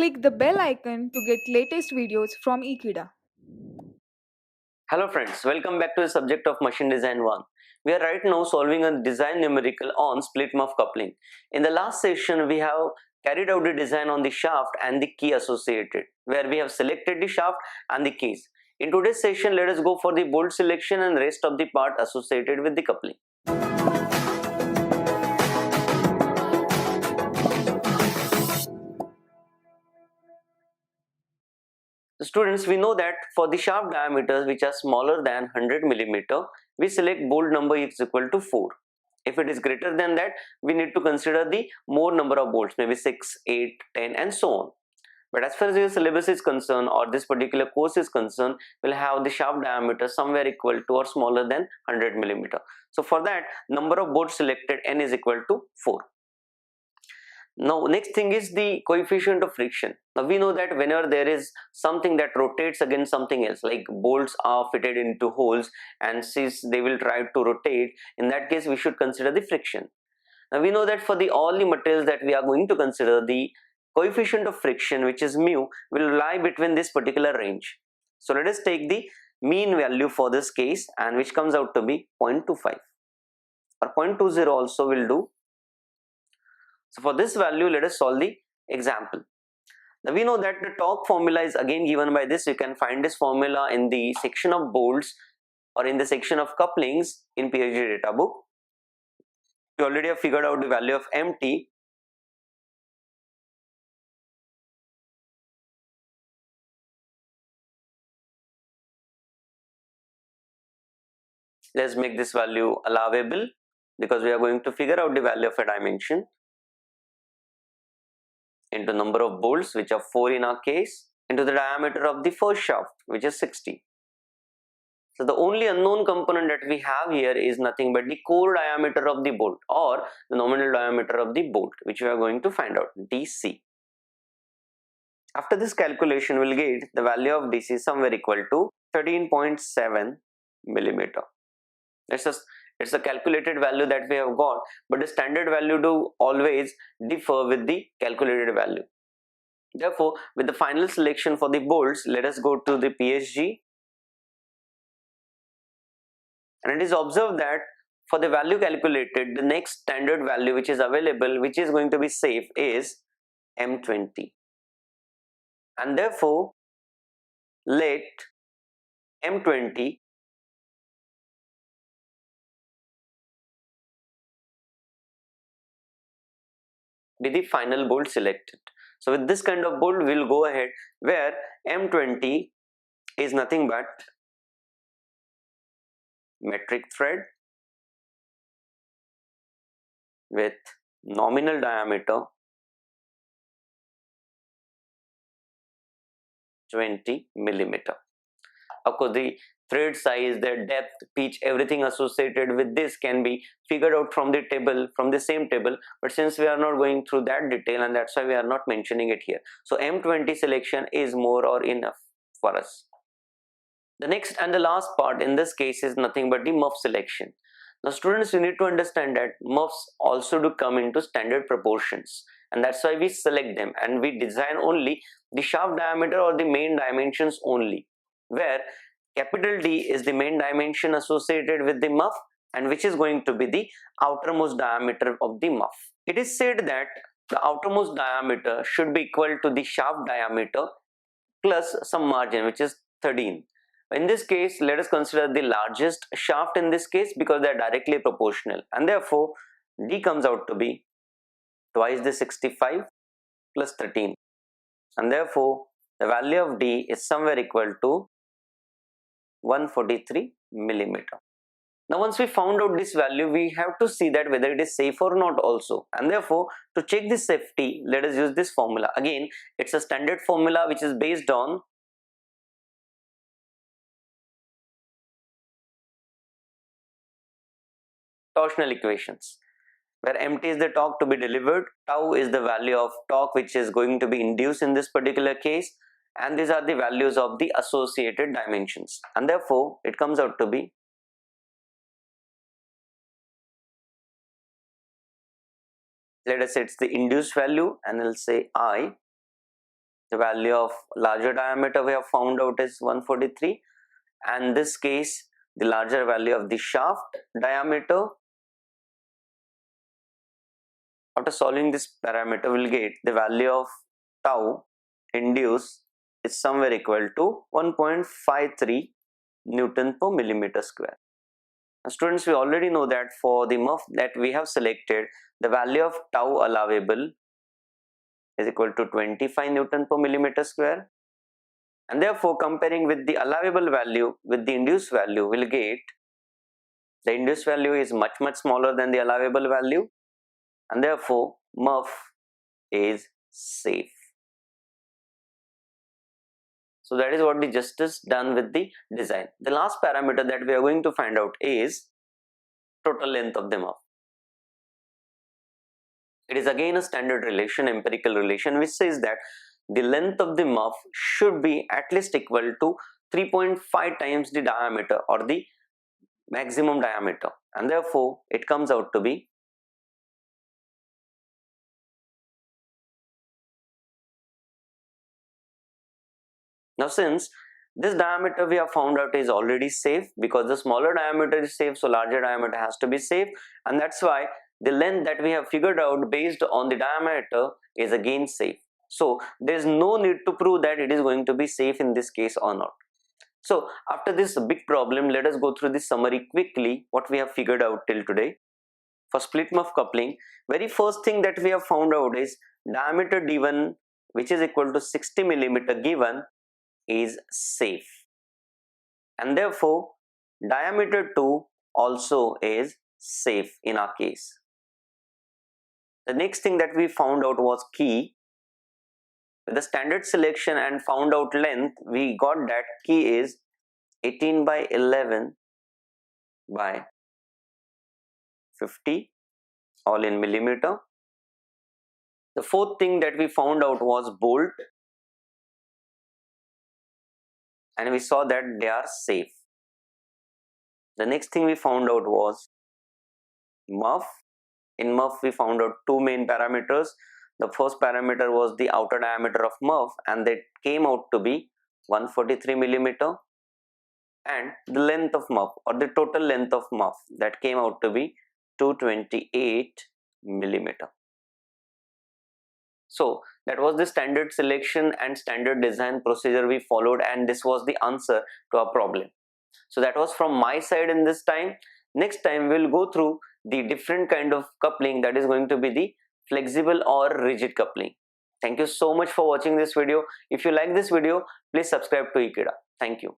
Click the bell icon to get latest videos from Ekeeda. Hello friends, welcome back to the subject of Machine Design 1. We are right now solving a design numerical on split muff coupling. In the last session, we have carried out the design on the shaft and the key associated, where we have selected the shaft and the keys. In today's session, let us go for the bolt selection and rest of the part associated with the coupling. Students, we know that for the shaft diameters which are smaller than 100 mm, we select bolt number is equal to 4. If it is greater than that, we need to consider the more number of bolts, maybe 6, 8, 10 and so on. But as far as your syllabus is concerned or this particular course is concerned, we'll have the shaft diameter somewhere equal to or smaller than 100 mm. So for that, number of bolts selected n is equal to 4. Now next thing is the coefficient of friction. Now we know that whenever there is something that rotates against something else, like bolts are fitted into holes and since they will try to rotate, in that case we should consider the friction. Now we know that for all the materials that we are going to consider, the coefficient of friction, which is mu, will lie between this particular range. So let us take the mean value for this case, and which comes out to be 0.25 or 0.20 also will do. So for this value, let us solve the example. Now we know that the torque formula is again given by this. You can find this formula in the section of bolts or in the section of couplings in PhD data book. We already have figured out the value of mt. Let's make this value allowable because we are going to figure out the value of a dimension into number of bolts, which are 4 in our case, into the diameter of the first shaft, which is 60. So the only unknown component that we have here is nothing but the core diameter of the bolt or the nominal diameter of the bolt, which we are going to find out, DC. After this calculation, we'll get the value of DC somewhere equal to 13.7 millimeter. It's a calculated value that we have got, but the standard value do always differ with the calculated value. Therefore, with the final selection for the bolts, let us go to the PSG. And it is observed that for the value calculated, the next standard value which is available, which is going to be safe, is M20. And therefore, let M20 be the final bolt selected. So with this kind of bolt, we'll go ahead where M20 is nothing but metric thread with nominal diameter 20 millimeter. Of course, the thread size, their depth, pitch, everything associated with this can be figured out from the table, from the same table, but since we are not going through that detail, and that's why we are not mentioning it here. So M20 selection is more or enough for us. The next and the last part in this case is nothing but the muff selection. Now students, you need to understand that muffs also do come into standard proportions, and that's why we select them and we design only the shaft diameter or the main dimensions only, where capital D is the main dimension associated with the muff and which is going to be the outermost diameter of the muff. It is said that the outermost diameter should be equal to the shaft diameter plus some margin, which is 13. In this case, let us consider the largest shaft in this case because they are directly proportional, and therefore D comes out to be twice the 65 plus 13, and therefore the value of D is somewhere equal to 143 millimeter. Now once we found out this value, we have to see that whether it is safe or not also, and therefore to check this safety, let us use this formula. Again, it's a standard formula which is based on torsional equations, where mt is the torque to be delivered, tau is the value of torque which is going to be induced in this particular case, and these are the values of the associated dimensions, and therefore it comes out to be let us say it's the induced value, and I'll say I The value of larger diameter we have found out is 143, and in this case the larger value of the shaft diameter, after solving this parameter, we'll get the value of tau induced is somewhere equal to 1.53 Newton per millimeter square. Now, students, we already know that for the muff that we have selected, the value of tau allowable is equal to 25 Newton per millimeter square, and therefore comparing with the allowable value with the induced value, we'll get the induced value is much smaller than the allowable value, and therefore muff is safe. So that is what the justice done with the design. The last parameter that we are going to find out is total length of the muff. It is again a standard relation, empirical relation, which says that the length of the muff should be at least equal to 3.5 times the diameter or the maximum diameter, and therefore it comes out to be now. Since this diameter we have found out is already safe, because the smaller diameter is safe, so larger diameter has to be safe, and that's why the length that we have figured out based on the diameter is again safe. So there is no need to prove that it is going to be safe in this case or not. So after this big problem, let us go through the summary quickly what we have figured out till today. For split muff coupling, very first thing that we have found out is diameter D1, which is equal to 60 mm given, is safe, and therefore diameter 2 also is safe in our case. The next thing that we found out was key. With the standard selection and found out length, we got that key is 18 by 11 by 50, all in millimeter. The fourth thing that we found out was bolt, and we saw that they are safe. The next thing we found out was muff. In muff we found out two main parameters. The first parameter was the outer diameter of muff, and that came out to be 143 mm, and the length of muff or the total length of muff that came out to be 228 mm. So that was the standard selection and standard design procedure we followed, and this was the answer to our problem. So that was from my side in this time. Next time we'll go through the different kind of coupling, that is going to be the flexible or rigid coupling. Thank you so much for watching this video. If you like this video, please subscribe to Ekeeda. Thank you.